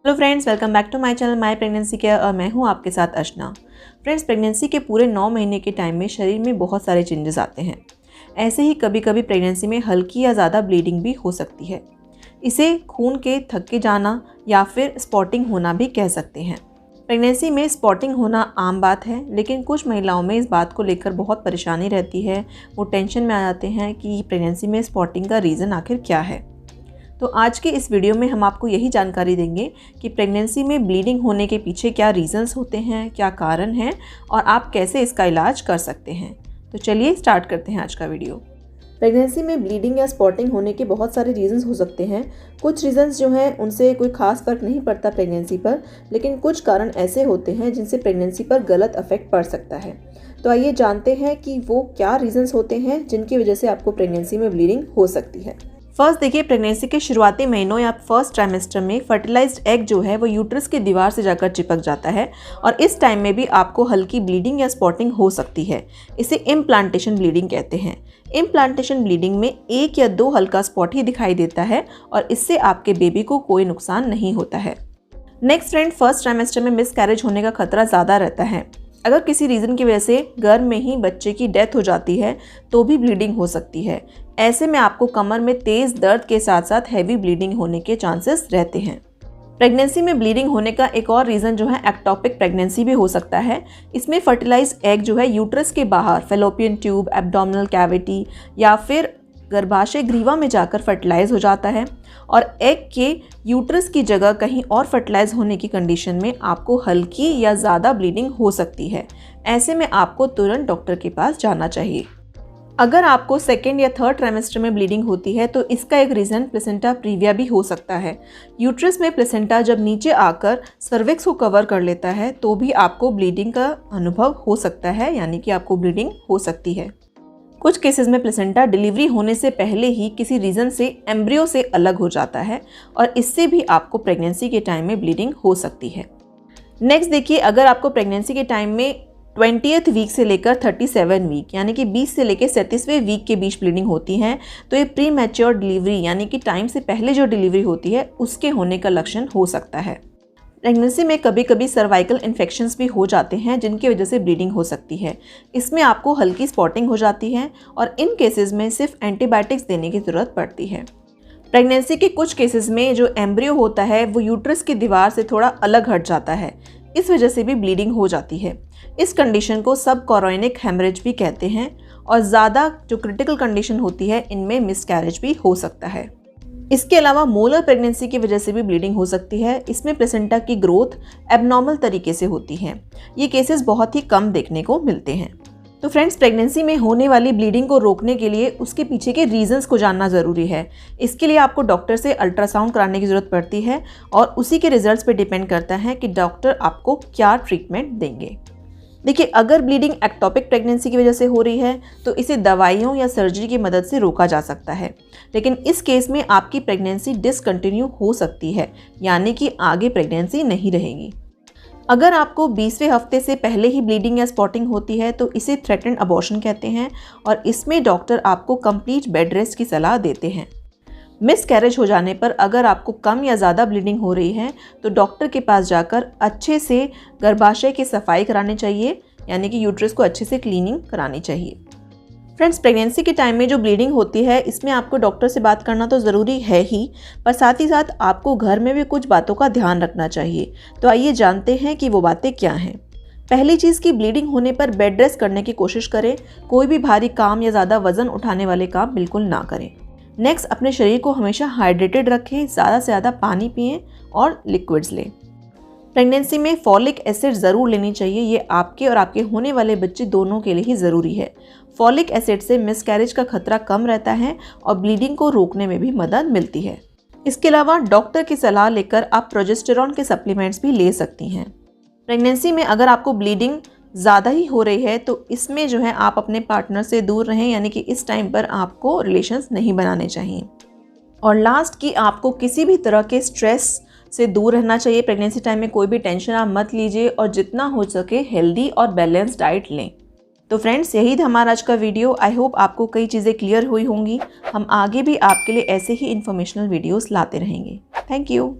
Hello friends, welcome back to my channel my pregnancy care और मैं हूं आपके साथ अर्चना। फ्रेंड्स, प्रेगनेंसी के पूरे 9 महीने के टाइम में शरीर में बहुत सारे चेंजेस आते हैं। ऐसे ही कभी कभी प्रेगनेंसी में हल्की या ज़्यादा ब्लीडिंग भी हो सकती है। इसे खून के थक्के जाना या फिर स्पॉटिंग होना भी कह सकते हैं। प्रेगनेंसी में स्पॉटिंग होना आम बात है, लेकिन कुछ महिलाओं में इस बात को लेकर बहुत परेशानी रहती है। वो टेंशन में आ जाते हैं कि प्रेगनेंसी में स्पॉटिंग का रीज़न आखिर क्या है। तो आज की इस वीडियो में हम आपको यही जानकारी देंगे कि प्रेगनेंसी में ब्लीडिंग होने के पीछे क्या रीज़न्स होते हैं, क्या कारण हैं और आप कैसे इसका इलाज कर सकते हैं। तो चलिए स्टार्ट करते हैं आज का वीडियो। प्रेगनेंसी में ब्लीडिंग या स्पॉटिंग होने के बहुत सारे रीज़न्स हो सकते हैं। कुछ रीज़न्स जो हैं उनसे कोई खास फ़र्क नहीं पड़ता प्रेगनेंसी पर, लेकिन कुछ कारण ऐसे होते हैं जिनसे प्रेगनेंसी पर गलत इफेक्ट पड़ सकता है। तो आइए जानते हैं कि वो क्या रीज़न्स होते हैं जिनकी वजह से आपको प्रेगनेंसी में ब्लीडिंग हो सकती है। फर्स्ट देखिए, प्रेगनेंसी के शुरुआती महीनों या फर्स्ट ट्राइमेस्टर में फर्टिलाइज्ड एग जो है वो यूट्रस की दीवार से जाकर चिपक जाता है और इस टाइम में भी आपको हल्की ब्लीडिंग या स्पॉटिंग हो सकती है। इसे इम्प्लांटेशन ब्लीडिंग कहते हैं। इम्प्लांटेशन ब्लीडिंग में 1 या 2 हल्का स्पॉट ही दिखाई देता है और इससे आपके बेबी को कोई नुकसान नहीं होता है। नेक्स्ट फ्रेंड, फर्स्ट ट्राइमेस्टर में मिसकैरेज होने का खतरा ज़्यादा रहता है। अगर किसी रीज़न की वजह से गर्भ में ही बच्चे की डेथ हो जाती है तो भी ब्लीडिंग हो सकती है। ऐसे में आपको कमर में तेज़ दर्द के साथ साथ हैवी ब्लीडिंग होने के चांसेस रहते हैं। प्रेगनेंसी में ब्लीडिंग होने का एक और रीज़न जो है एक्टोपिक प्रेगनेंसी भी हो सकता है। इसमें फर्टिलाइज्ड एग जो है यूट्रस के बाहर फैलोपियन ट्यूब, एब्डोमिनल कैविटी या फिर गर्भाशय ग्रीवा में जाकर फर्टिलाइज हो जाता है और एग के यूट्रस की जगह कहीं और फर्टिलाइज होने की कंडीशन में आपको हल्की या ज़्यादा ब्लीडिंग हो सकती है। ऐसे में आपको तुरंत डॉक्टर के पास जाना चाहिए। अगर आपको सेकेंड या थर्ड ट्राइमेस्टर में ब्लीडिंग होती है तो इसका एक रीज़न प्लेसेंटा प्रीविया भी हो सकता है। यूट्रस में प्लेसेंटा जब नीचे आकर सर्विक्स को कवर कर लेता है तो भी आपको ब्लीडिंग का अनुभव हो सकता है, यानी कि आपको ब्लीडिंग हो सकती है। कुछ केसेस में प्लेसेंटा डिलीवरी होने से पहले ही किसी रीज़न से एम्ब्रियो से अलग हो जाता है और इससे भी आपको प्रेगनेंसी के टाइम में ब्लीडिंग हो सकती है। नेक्स्ट देखिए, अगर आपको प्रेगनेंसी के टाइम में 20th वीक से लेकर 37 वीक यानी कि 20 से लेकर 37वें वीक के बीच ब्लीडिंग होती है तो ये प्री मैच्योर डिलीवरी यानी कि टाइम से पहले जो डिलीवरी होती है उसके होने का लक्षण हो सकता है। प्रेगनेंसी में कभी कभी सर्वाइकल इन्फेक्शंस भी हो जाते हैं जिनकी वजह से ब्लीडिंग हो सकती है। इसमें आपको हल्की स्पॉटिंग हो जाती है और इन केसेस में सिर्फ एंटीबायोटिक्स देने की ज़रूरत पड़ती है। प्रेगनेंसी के कुछ केसेस में जो एम्ब्रियो होता है वो यूट्रस की दीवार से थोड़ा अलग हट जाता है, इस वजह से भी ब्लीडिंग हो जाती है। इस कंडीशन को सब कोरोनिक हेमरेज भी कहते हैं और ज़्यादा जो क्रिटिकल कंडीशन होती है इनमें मिसकैरेज भी हो सकता है। इसके अलावा मोलर प्रेगनेंसी की वजह से भी ब्लीडिंग हो सकती है। इसमें प्लेसेंटा की ग्रोथ एबनॉर्मल तरीके से होती है। ये केसेस बहुत ही कम देखने को मिलते हैं। तो फ्रेंड्स, प्रेगनेंसी में होने वाली ब्लीडिंग को रोकने के लिए उसके पीछे के रीजंस को जानना ज़रूरी है। इसके लिए आपको डॉक्टर से अल्ट्रासाउंड कराने की ज़रूरत पड़ती है और उसी के रिजल्ट्स पे डिपेंड करता है कि डॉक्टर आपको क्या ट्रीटमेंट देंगे। देखिए, अगर ब्लीडिंग एक्टोपिक प्रेगनेंसी की वजह से हो रही है तो इसे दवाइयों या सर्जरी की मदद से रोका जा सकता है, लेकिन इस केस में आपकी प्रेगनेंसी डिसकंटिन्यू हो सकती है, यानी कि आगे प्रेगनेंसी नहीं रहेगी। अगर आपको 20वें हफ्ते से पहले ही ब्लीडिंग या स्पॉटिंग होती है तो इसे थ्रेटेंड अबॉर्शन कहते हैं और इसमें डॉक्टर आपको कंप्लीट बेड रेस्ट की सलाह देते हैं। मिसकैरेज हो जाने पर अगर आपको कम या ज़्यादा ब्लीडिंग हो रही है तो डॉक्टर के पास जाकर अच्छे से गर्भाशय की सफाई करानी चाहिए, यानी कि यूट्रस को अच्छे से क्लीनिंग करानी चाहिए। फ्रेंड्स, प्रेगनेंसी के टाइम में जो ब्लीडिंग होती है इसमें आपको डॉक्टर से बात करना तो ज़रूरी है ही, पर साथ ही साथ आपको घर में भी कुछ बातों का ध्यान रखना चाहिए। तो आइए जानते हैं कि वो बातें क्या हैं। पहली चीज़ की ब्लीडिंग होने पर बेड रेस्ट करने की कोशिश करें। कोई भी भारी काम या ज़्यादा वजन उठाने वाले काम बिल्कुल ना करें। नेक्स्ट, अपने शरीर को हमेशा हाइड्रेटेड रखें, ज़्यादा से ज़्यादा पानी पिएं और लिक्विड्स लें। प्रेगनेंसी में फॉलिक एसिड ज़रूर लेनी चाहिए। ये आपके और आपके होने वाले बच्चे दोनों के लिए ही ज़रूरी है। फॉलिक एसिड से मिसकैरेज का खतरा कम रहता है और ब्लीडिंग को रोकने में भी मदद मिलती है। इसके अलावा डॉक्टर की सलाह लेकर आप प्रोजेस्टेरॉन के सप्लीमेंट्स भी ले सकती हैं। प्रेगनेंसी में अगर आपको ब्लीडिंग ज़्यादा ही हो रही है तो इसमें जो है आप अपने पार्टनर से दूर रहें, यानी कि इस टाइम पर आपको रिलेशंस नहीं बनाने चाहिए। और लास्ट की आपको किसी भी तरह के स्ट्रेस से दूर रहना चाहिए। प्रेगनेंसी टाइम में कोई भी टेंशन आप मत लीजिए और जितना हो सके हेल्दी और बैलेंस डाइट लें। तो फ्रेंड्स, यही था हमारा आज का वीडियो। आई होप आपको कई चीज़ें क्लियर हुई होंगी। हम आगे भी आपके लिए ऐसे ही इन्फॉर्मेशनल वीडियोस लाते रहेंगे। Thank you.